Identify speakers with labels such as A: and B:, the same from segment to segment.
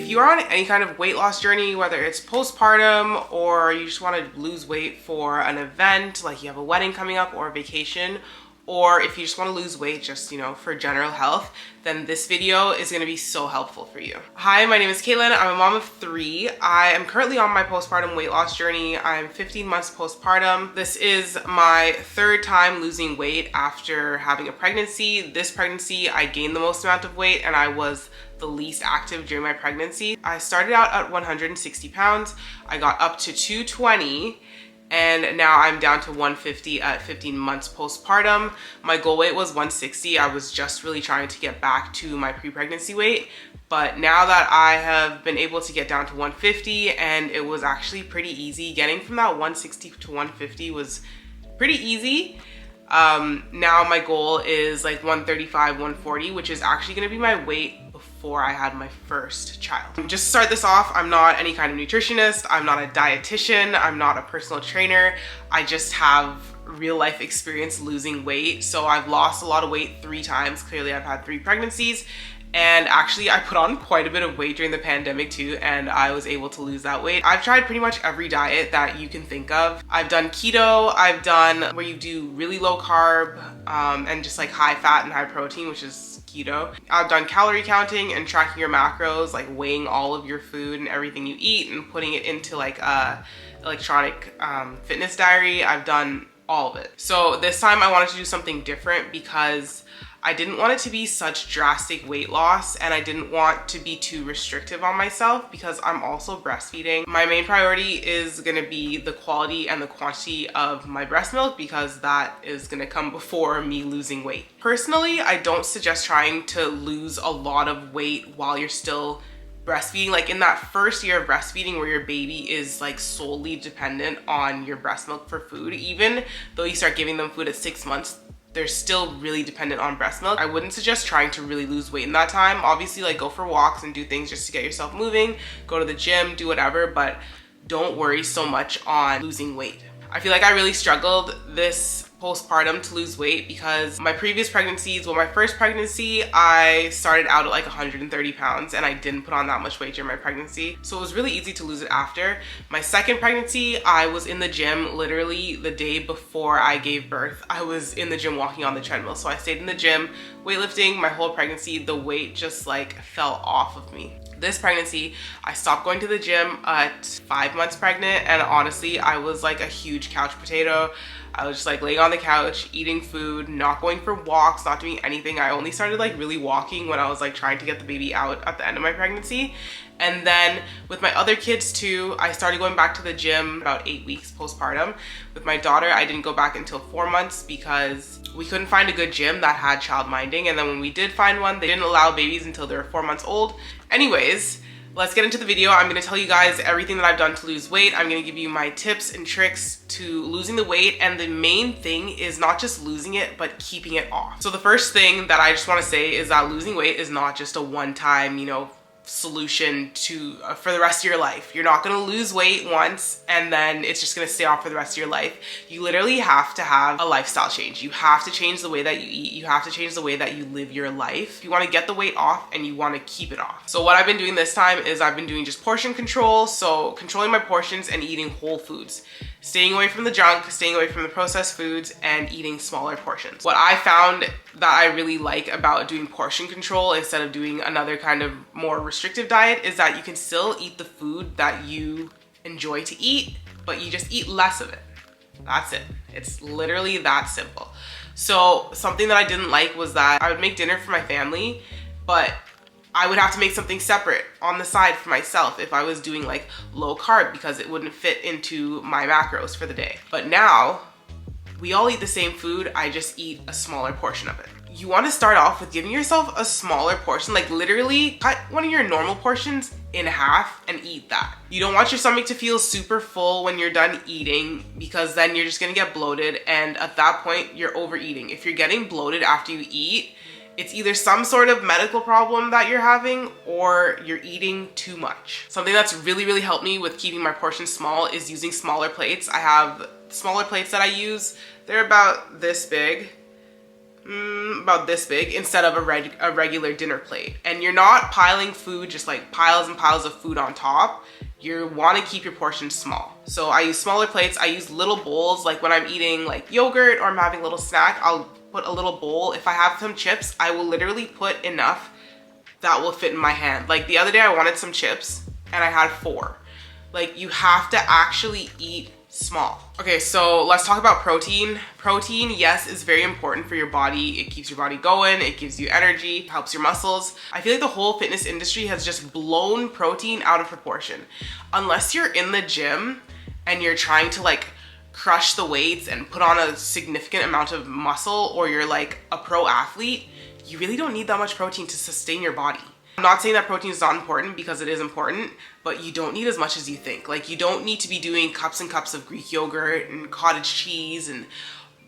A: you're on any kind of weight loss journey, whether it's postpartum or you just want to lose weight for an event, like you have a wedding coming up or a vacation, or if you just want to lose weight just, for general health, then this video is going to be so helpful for you. Hi, my name is Caitlin. I'm a mom of 3. I am currently on my postpartum weight loss journey. I'm 15 months postpartum. This is my 3rd time losing weight after having a pregnancy. This pregnancy, I gained the most amount of weight and I was the least active during my pregnancy. I started out at 160 pounds. I got up to 220. And now I'm down to 150 at 15 months postpartum. My goal weight was 160. I was just really trying to get back to my pre-pregnancy weight. But now that I have been able to get down to 150, and it was actually pretty easy. Getting from that 160 to 150 was pretty easy. Now my goal is like 135, 140, which is actually gonna be my weight before I had my first child. Just to start this off, I'm not any kind of nutritionist, I'm not a dietitian, I'm not a personal trainer. I just have real life experience losing weight. So I've lost a lot of weight 3 times. Clearly I've had 3 pregnancies. And actually I put on quite a bit of weight during the pandemic too, and I was able to lose that weight. I've tried pretty much every diet that you can think of. I've done keto, I've done where you do really low carb and just like high fat and high protein, which is keto. I've done calorie counting and tracking your macros, like weighing all of your food and everything you eat and putting it into like a electronic fitness diary. I've done all of it. So this time I wanted to do something different because I didn't want it to be such drastic weight loss, and I didn't want to be too restrictive on myself because I'm also breastfeeding. My main priority is gonna be the quality and the quantity of my breast milk because that is gonna come before me losing weight. Personally, I don't suggest trying to lose a lot of weight while you're still breastfeeding. Like in that first year of breastfeeding where your baby is like solely dependent on your breast milk for food, even though you start giving them food at 6 months, they're still really dependent on breast milk. I wouldn't suggest trying to really lose weight in that time. Obviously, like go for walks and do things just to get yourself moving, go to the gym, do whatever, but don't worry so much on losing weight. I feel like I really struggled this postpartum to lose weight because my previous pregnancies, well, my first pregnancy, I started out at like 130 pounds and I didn't put on that much weight during my pregnancy. So it was really easy to lose it after. My second pregnancy, I was in the gym literally the day before I gave birth. I was in the gym walking on the treadmill. So I stayed in the gym, weightlifting my whole pregnancy. The weight just like fell off of me. This pregnancy, I stopped going to the gym at 5 months pregnant, and honestly, I was like a huge couch potato. I was just like laying on the couch, eating food, not going for walks, not doing anything. I only started like really walking when I was like trying to get the baby out at the end of my pregnancy. And then with my other kids too, I started going back to the gym about 8 weeks postpartum. With my daughter, I didn't go back until 4 months because we couldn't find a good gym that had child minding. And then when we did find one, they didn't allow babies until they were 4 months old. Anyways, let's get into the video. I'm gonna tell you guys everything that I've done to lose weight. I'm gonna give you my tips and tricks to losing the weight. And the main thing is not just losing it, but keeping it off. So the first thing that I just wanna say is that losing weight is not just a one-time, solution to for the rest of your life. You're not going to lose weight once and then it's just going to stay off for the rest of your life. You literally have to have a lifestyle change. You have to change the way that you eat. You have to change the way that you live your life. You want to get the weight off and you want to keep it off. So what I've been doing this time is I've been doing just portion control. So controlling my portions and eating whole foods. Staying away from the junk, staying away from the processed foods, and eating smaller portions. What I found that I really like about doing portion control instead of doing another kind of more restrictive diet is that you can still eat the food that you enjoy to eat, but you just eat less of it. That's it. It's literally that simple. So something that I didn't like was that I would make dinner for my family, but I would have to make something separate on the side for myself if I was doing like low carb because it wouldn't fit into my macros for the day. But now we all eat the same food. I just eat a smaller portion of it. You want to start off with giving yourself a smaller portion, like literally cut one of your normal portions in half and eat that. You don't want your stomach to feel super full when you're done eating because then you're just gonna get bloated, and at that point you're overeating. If you're getting bloated after you eat, it's either some sort of medical problem that you're having or you're eating too much. Something that's really helped me with keeping my portions small is using smaller plates. I have smaller plates that I use. They're about this big. about this big instead of a regular dinner plate. And you're not piling food, just like piles and piles of food on top. You want to keep your portions small. So I use smaller plates. I use little bowls. Like when I'm eating like yogurt or I'm having a little snack, I'll put a little bowl. If I have some chips, I will literally put enough that will fit in my hand. Like the other day I wanted some chips and I had 4. Like you have to actually eat small. Okay, so let's talk about protein. Protein, yes, is very important for your body. It keeps your body going, it gives you energy, helps your muscles. I feel like the whole fitness industry has just blown protein out of proportion. Unless you're in the gym and you're trying to like crush the weights and put on a significant amount of muscle, or you're like a pro athlete, you really don't need that much protein to sustain your body. I'm not saying that protein is not important, because it is important, but you don't need as much as you think. Like you don't need to be doing cups and cups of Greek yogurt and cottage cheese and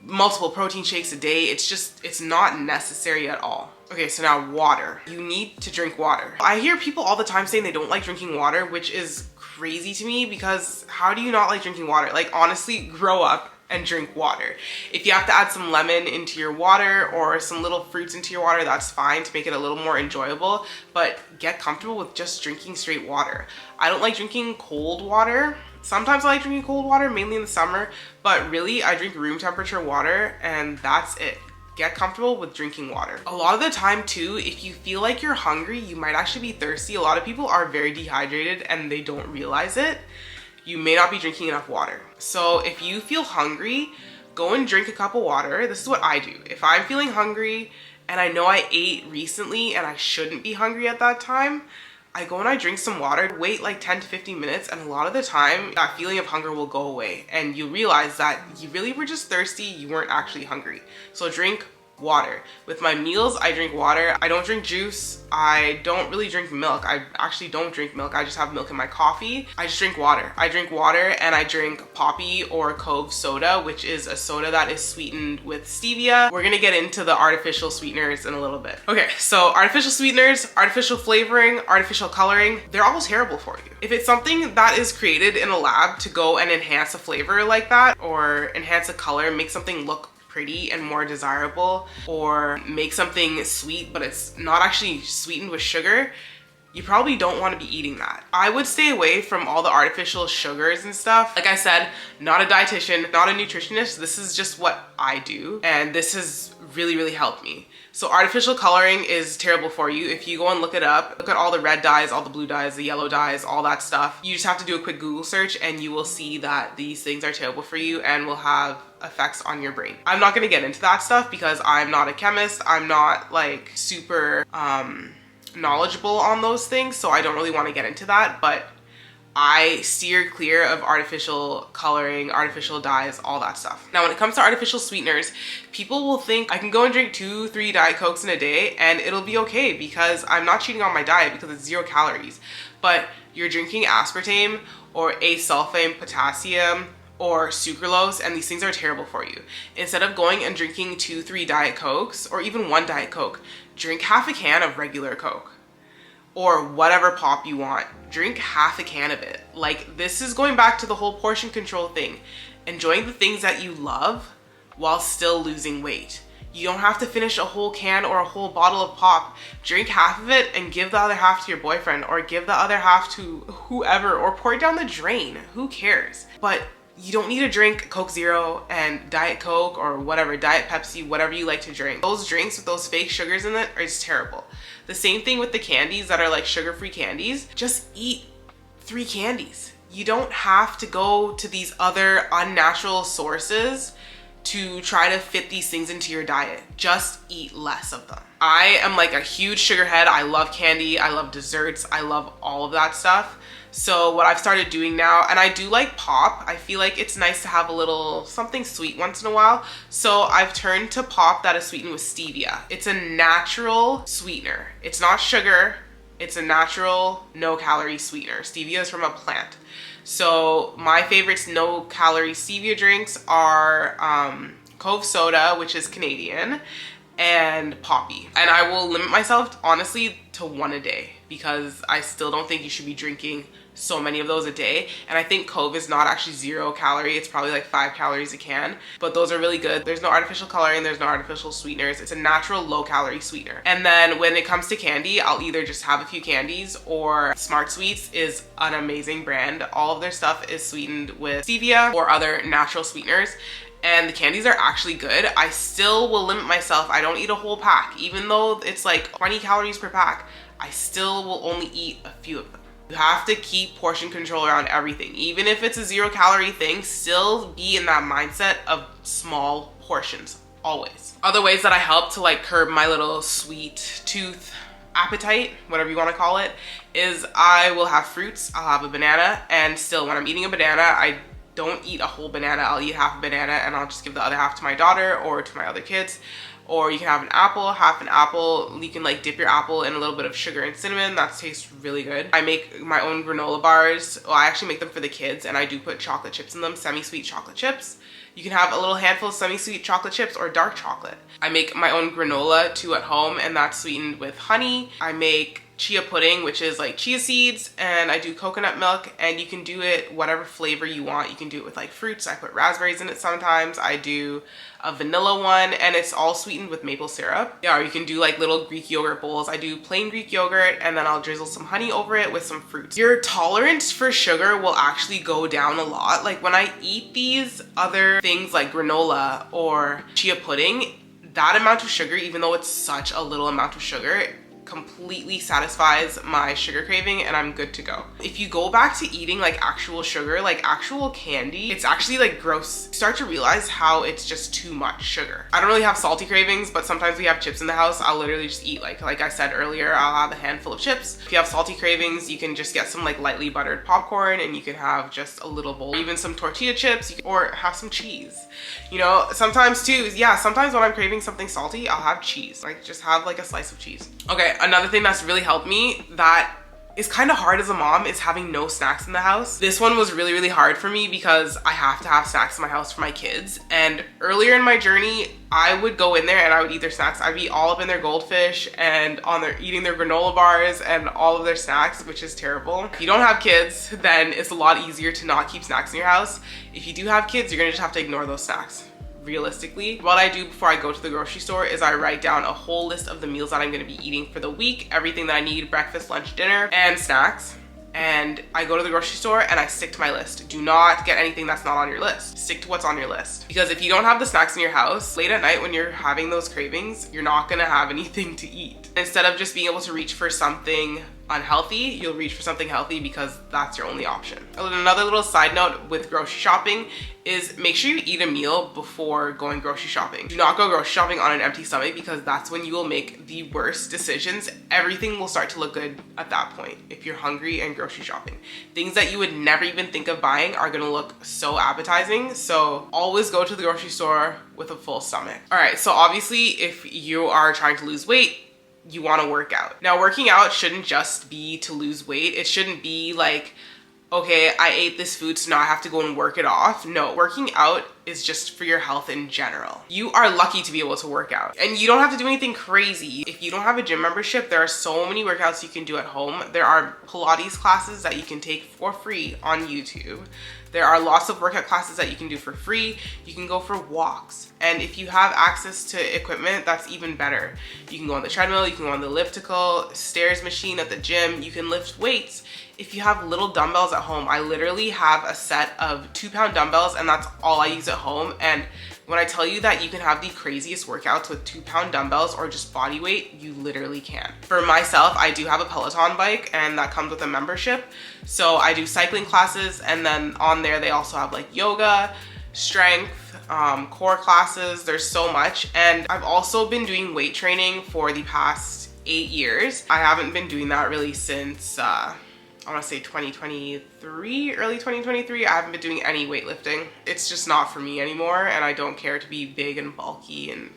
A: multiple protein shakes a day. It's not necessary at all. Okay, so now water. You need to drink water. I hear people all the time saying they don't like drinking water, which is crazy to me, because how do you not like drinking water? Like honestly, grow up and drink water. If you have to add some lemon into your water or some little fruits into your water, that's fine to make it a little more enjoyable, but get comfortable with just drinking straight water. I don't like drinking cold water. Sometimes I like drinking cold water, mainly in the summer, but really I drink room temperature water and that's it. Get comfortable with drinking water. A lot of the time too, if you feel like you're hungry, you might actually be thirsty. A lot of people are very dehydrated and they don't realize it. You may not be drinking enough water. So if you feel hungry, go and drink a cup of water. This is what I do. If I'm feeling hungry and I know I ate recently and I shouldn't be hungry at that time, I go and I drink some water, wait like 10 to 15 minutes, and a lot of the time that feeling of hunger will go away and you realize that you really were just thirsty, you weren't actually hungry. So drink water. With my meals, I drink water. I don't drink juice. I don't really drink milk. I actually don't drink milk. I just have milk in my coffee. I just drink water. I drink water and I drink Poppy or Cove soda, which is a soda that is sweetened with stevia. We're gonna get into the artificial sweeteners in a little bit. Okay, so artificial sweeteners, artificial flavoring, artificial coloring, they're all terrible for you. If it's something that is created in a lab to go and enhance a flavor like that, or enhance a color, make something look pretty and more desirable, or make something sweet but it's not actually sweetened with sugar, you probably don't want to be eating that. I would stay away from all the artificial sugars and stuff. Like I said, not a dietitian, not a nutritionist. This is just what I do, and this has really helped me. So artificial coloring is terrible for you. If you go and look it up, look at all the red dyes, all the blue dyes, the yellow dyes, all that stuff. You just have to do a quick Google search and you will see that these things are terrible for you and will have effects on your brain. I'm not gonna get into that stuff because I'm not a chemist. I'm not like super knowledgeable on those things, so I don't really want to get into that, but I steer clear of artificial coloring, artificial dyes, all that stuff. Now, when it comes to artificial sweeteners, people will think I can go and drink 2-3 Diet Cokes in a day and it'll be okay because I'm not cheating on my diet because it's 0 calories. But you're drinking aspartame or acesulfame potassium or sucralose, and these things are terrible for you. Instead of going and drinking 2-3 Diet Cokes or even 1 Diet Coke, drink half a can of regular Coke. Or whatever pop you want, drink half a can of it. Like, this is going back to the whole portion control thing. Enjoying the things that you love while still losing weight. You don't have to finish a whole can or a whole bottle of pop. Drink half of it and give the other half to your boyfriend, or give the other half to whoever, or pour it down the drain. Who cares? But you don't need to drink Coke Zero and Diet Coke or whatever, Diet Pepsi, whatever you like to drink. Those drinks with those fake sugars in it are just terrible. The same thing with the candies that are like sugar-free candies. Just eat 3 candies. You don't have to go to these other unnatural sources to try to fit these things into your diet. Just eat less of them. I am like a huge sugar head. I love candy, I love desserts, I love all of that stuff. So what I've started doing now, and I do like pop, I feel like it's nice to have a little something sweet once in a while. So I've turned to pop that is sweetened with stevia. It's a natural sweetener. It's not sugar, it's a natural no-calorie sweetener. Stevia is from a plant. So my favorites no-calorie stevia drinks are Cove soda, which is Canadian, and Poppy. And I will limit myself honestly to 1 a day because I still don't think you should be drinking so many of those a day. And I think Cove is not actually 0 calorie. It's probably like 5 calories a can, but those are really good. There's no artificial coloring, there's no artificial sweeteners. It's a natural low calorie sweetener. And then when it comes to candy, I'll either just have a few candies, or SmartSweets is an amazing brand. All of their stuff is sweetened with stevia or other natural sweeteners, and the candies are actually good. I still will limit myself. I don't eat a whole pack. Even though it's like 20 calories per pack, I still will only eat a few of them. You have to keep portion control around everything. Even if it's a 0 calorie thing, still be in that mindset of small portions, always. Other ways that I help to like curb my little sweet tooth appetite, whatever you want to call it, is I will have fruits. I'll have a banana, and still when I'm eating a banana, I don't eat a whole banana. I'll eat half a banana and I'll just give the other half to my daughter or to my other kids. Or you can have an apple, half an apple. You can like dip your apple in a little bit of sugar and cinnamon. That tastes really good. I make my own granola bars. Well, I actually make them for the kids, and I do put chocolate chips in them, semi-sweet chocolate chips. You can have a little handful of semi-sweet chocolate chips or dark chocolate. I make my own granola too at home, and that's sweetened with honey. I make chia pudding, which is like chia seeds, and I do coconut milk, and you can do it whatever flavor you want. You can do it with like fruits. I put raspberries in it sometimes. I do a vanilla one, and it's all sweetened with maple syrup. Yeah, or you can do like little Greek yogurt bowls. I do plain Greek yogurt, and then I'll drizzle some honey over it with some fruits. Your tolerance for sugar will actually go down a lot. Like when I eat these other things like granola or chia pudding, that amount of sugar, even though it's such a little amount of sugar, completely satisfies my sugar craving, and I'm good to go. If you go back to eating like actual sugar, like actual candy, it's actually like gross. You start to realize how it's just too much sugar. I don't really have salty cravings, but sometimes we have chips in the house. I'll literally just eat like I said earlier, I'll have a handful of chips. If you have salty cravings, you can just get some like lightly buttered popcorn, and you can have just a little bowl, even some tortilla chips, or have some cheese. You know, sometimes too, yeah, sometimes when I'm craving something salty, I'll have cheese. Like just have like a slice of cheese. Okay, another thing that's really helped me that is kind of hard as a mom is having no snacks in the house. This one was really, really hard for me because I have to have snacks in my house for my kids. And earlier in my journey, I would go in there and I would eat their snacks. I'd be all up in their goldfish and eating their granola bars and all of their snacks, which is terrible. If you don't have kids, then it's a lot easier to not keep snacks in your house. If you do have kids, you're gonna just have to ignore those snacks. Realistically, what I do before I go to the grocery store is I write down a whole list of the meals that I'm going to be eating for the week, everything that I need, breakfast, lunch, dinner, and snacks. And I go to the grocery store and I stick to my list. Do not get anything that's not on your list. Stick to what's on your list. Because if you don't have the snacks in your house, late at night when you're having those cravings, you're not gonna have anything to eat. Instead of just being able to reach for something unhealthy, you'll reach for something healthy because that's your only option. Another little side note with grocery shopping is make sure you eat a meal before going grocery shopping. Do not go grocery shopping on an empty stomach, because that's when you will make the worst decisions. Everything will start to look good at that point if you're hungry and grocery shopping. Things that you would never even think of buying are gonna look so appetizing. So always go to the grocery store with a full stomach. All right, so obviously if you are trying to lose weight, you want to work out. Now, working out shouldn't just be to lose weight. It shouldn't be like, okay, I ate this food, so now I have to go and work it off. No, working out is just for your health in general. You are lucky to be able to work out, and you don't have to do anything crazy. If you don't have a gym membership, there are so many workouts you can do at home. There are Pilates classes that you can take for free on YouTube. There are lots of workout classes that you can do for free. You can go for walks. And if you have access to equipment, that's even better. You can go on the treadmill, you can go on the elliptical, stairs machine at the gym, you can lift weights. If you have little dumbbells at home, I literally have a set of 2-pound dumbbells, and that's all I use at home. And when I tell you that you can have the craziest workouts with 2-pound dumbbells or just body weight, you literally can. For myself, I do have a Peloton bike, and that comes with a membership. So I do cycling classes, and then on there they also have like yoga, strength, core classes. There's so much. And I've also been doing weight training for the past 8 years. I haven't been doing that really since I want to say 2023, early 2023. I haven't been doing any weightlifting. It's just not for me anymore, and I don't care to be big and bulky and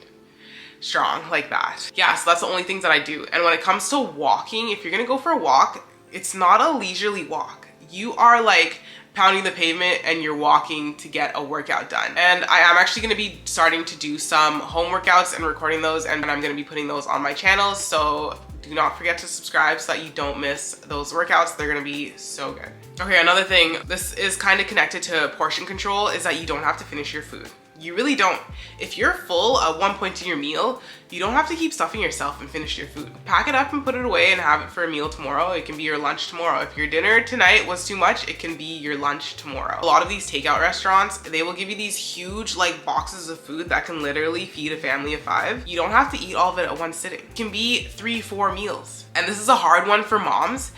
A: strong like that. Yeah, so that's the only things that I do. And when it comes to walking, if you're gonna go for a walk, it's not a leisurely walk. You are like pounding the pavement and you're walking to get a workout done. And I am actually gonna be starting to do some home workouts and recording those, and I'm gonna be putting those on my channel. So do not forget to subscribe so that you don't miss those workouts. They're gonna be so good. Okay, another thing, this is kind of connected to portion control, is that you don't have to finish your food. You really don't. If you're full at one point in your meal, you don't have to keep stuffing yourself and finish your food. Pack it up and put it away and have it for a meal tomorrow. It can be your lunch tomorrow. If your dinner tonight was too much, it can be your lunch tomorrow. A lot of these takeout restaurants, they will give you these huge like boxes of food that can literally feed a family of 5. You don't have to eat all of it at one sitting. It can be 3-4 meals. And this is a hard one for moms,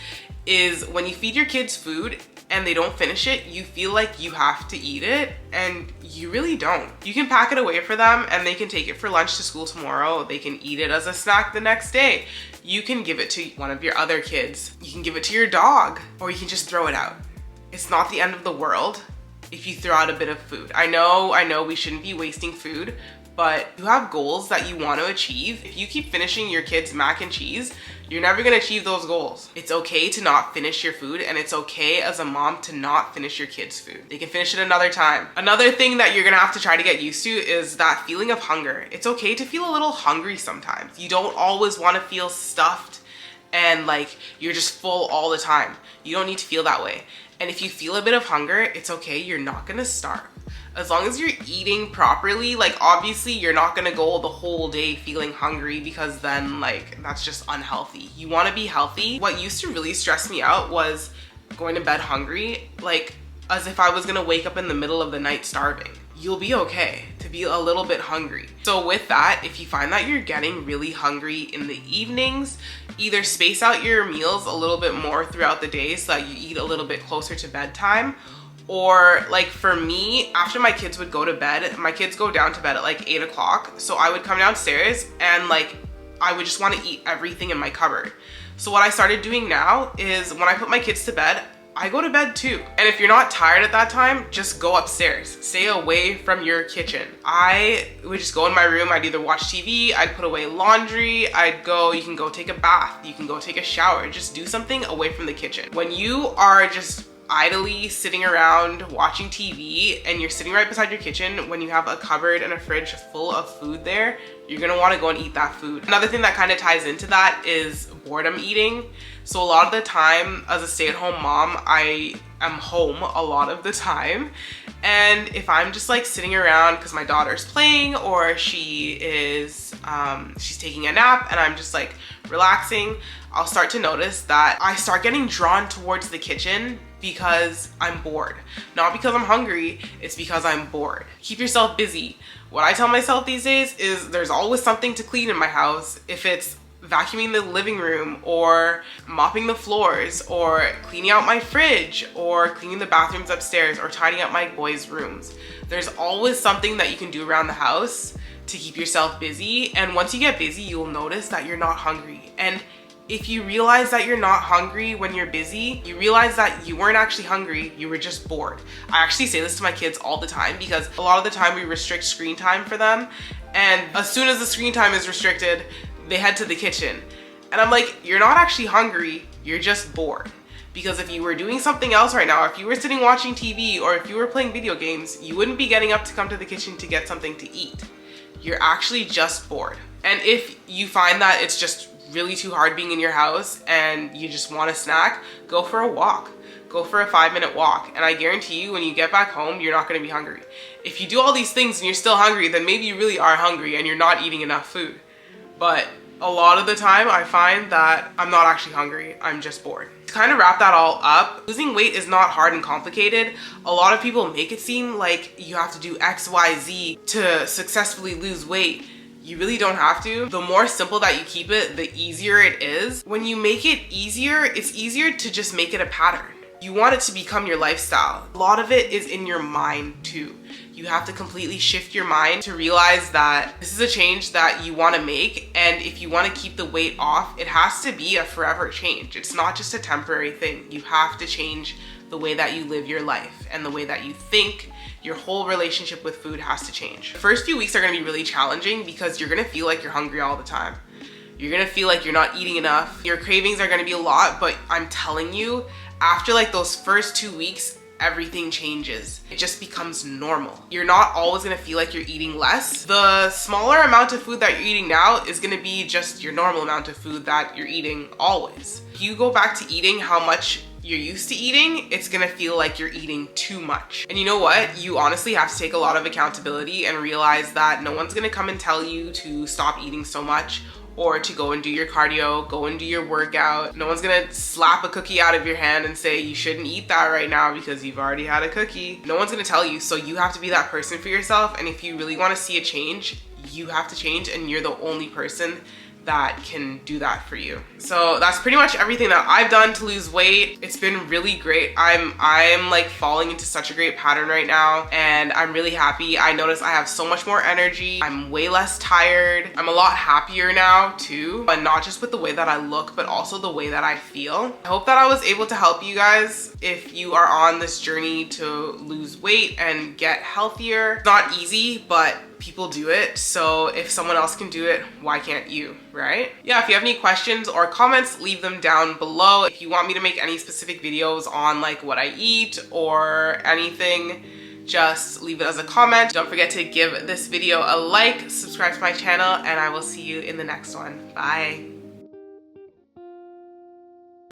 A: is when you feed your kids food and they don't finish it, you feel like you have to eat it, and you really don't. You can pack it away for them and they can take it for lunch to school tomorrow. They can eat it as a snack the next day. You can give it to one of your other kids. You can give it to your dog, or you can just throw it out. It's not the end of the world if you throw out a bit of food. I know we shouldn't be wasting food, but you have goals that you want to achieve. If you keep finishing your kids' mac and cheese, you're never gonna achieve those goals. It's okay to not finish your food, and it's okay as a mom to not finish your kids' food. They can finish it another time. Another thing that you're gonna have to try to get used to is that feeling of hunger. It's okay to feel a little hungry sometimes. You don't always wanna feel stuffed and like you're just full all the time. You don't need to feel that way. And if you feel a bit of hunger, it's okay, you're not gonna starve. As long as you're eating properly, like obviously you're not gonna go the whole day feeling hungry, because then like that's just unhealthy. You wanna be healthy. What used to really stress me out was going to bed hungry, like as if I was gonna wake up in the middle of the night starving. You'll be okay to be a little bit hungry. So with that, if you find that you're getting really hungry in the evenings, either space out your meals a little bit more throughout the day so that you eat a little bit closer to bedtime. Or like for me, after my kids would go to bed, my kids go down to bed at like 8 o'clock. So I would come downstairs and like, I would just want to eat everything in my cupboard. So what I started doing now is when I put my kids to bed, I go to bed too. And if you're not tired at that time, just go upstairs. Stay away from your kitchen. I would just go in my room. I'd either watch TV, I'd put away laundry, you can go take a bath, you can go take a shower. Just do something away from the kitchen. When you are just idly sitting around watching TV and you're sitting right beside your kitchen, when you have a cupboard and a fridge full of food there, you're gonna wanna go and eat that food. Another thing that kind of ties into that is boredom eating. So a lot of the time as a stay-at-home mom, I am home a lot of the time. And if I'm just like sitting around because my daughter's playing, or she's taking a nap and I'm just like relaxing, I'll start to notice that I start getting drawn towards the kitchen because I'm bored. Not because I'm hungry, it's because I'm bored. Keep yourself busy. What I tell myself these days is there's always something to clean in my house. If it's vacuuming the living room, or mopping the floors, or cleaning out my fridge, or cleaning the bathrooms upstairs, or tidying up my boys' rooms. There's always something that you can do around the house to keep yourself busy. And once you get busy, you'll notice that you're not hungry. And if you realize that you're not hungry when you're busy, you realize that you weren't actually hungry, you were just bored. I actually say this to my kids all the time, because a lot of the time we restrict screen time for them. And as soon as the screen time is restricted, they head to the kitchen. And I'm like, you're not actually hungry, you're just bored. Because if you were doing something else right now, if you were sitting watching TV, or if you were playing video games, you wouldn't be getting up to come to the kitchen to get something to eat. You're actually just bored. And if you find that it's just really too hard being in your house and you just want a snack, go for a walk. Go for a 5-minute walk. And I guarantee you, when you get back home, you're not gonna be hungry. If you do all these things and you're still hungry, then maybe you really are hungry and you're not eating enough food. But a lot of the time, I find that I'm not actually hungry, I'm just bored. To kind of wrap that all up, losing weight is not hard and complicated. A lot of people make it seem like you have to do X, Y, Z to successfully lose weight. You really don't have to. The more simple that you keep it, the easier it is. When you make it easier, it's easier to just make it a pattern. You want it to become your lifestyle. A lot of it is in your mind too. You have to completely shift your mind to realize that this is a change that you want to make, and if you want to keep the weight off, it has to be a forever change. It's not just a temporary thing. You have to change the way that you live your life and the way that you think. Your whole relationship with food has to change. The first few weeks are going to be really challenging because you're going to feel like you're hungry all the time. You're going to feel like you're not eating enough. Your cravings are going to be a lot, but I'm telling you, after like those first 2 weeks, everything changes. It just becomes normal. You're not always gonna feel like you're eating less. The smaller amount of food that you're eating now is gonna be just your normal amount of food that you're eating always. If you go back to eating how much you're used to eating, it's gonna feel like you're eating too much. And you know what? You honestly have to take a lot of accountability and realize that no one's gonna come and tell you to stop eating so much or to go and do your cardio, go and do your workout. No one's gonna slap a cookie out of your hand and say you shouldn't eat that right now because you've already had a cookie. No one's gonna tell you, so you have to be that person for yourself. And if you really wanna see a change, you have to change, and you're the only person that can do that for you. So that's pretty much everything that I've done to lose weight. It's been really great. I'm like falling into such a great pattern right now, and I'm really happy. I notice I have so much more energy. I'm way less tired. I'm a lot happier now too, and not just with the way that I look, but also the way that I feel. I hope that I was able to help you guys if you are on this journey to lose weight and get healthier. It's not easy, but people do it. So if someone else can do it, why can't you, right? Yeah, if you have any questions or comments, leave them down below. If you want me to make any specific videos on like what I eat or anything, just leave it as a comment. Don't forget to give this video a like, subscribe to my channel, and I will see you in the next one. Bye.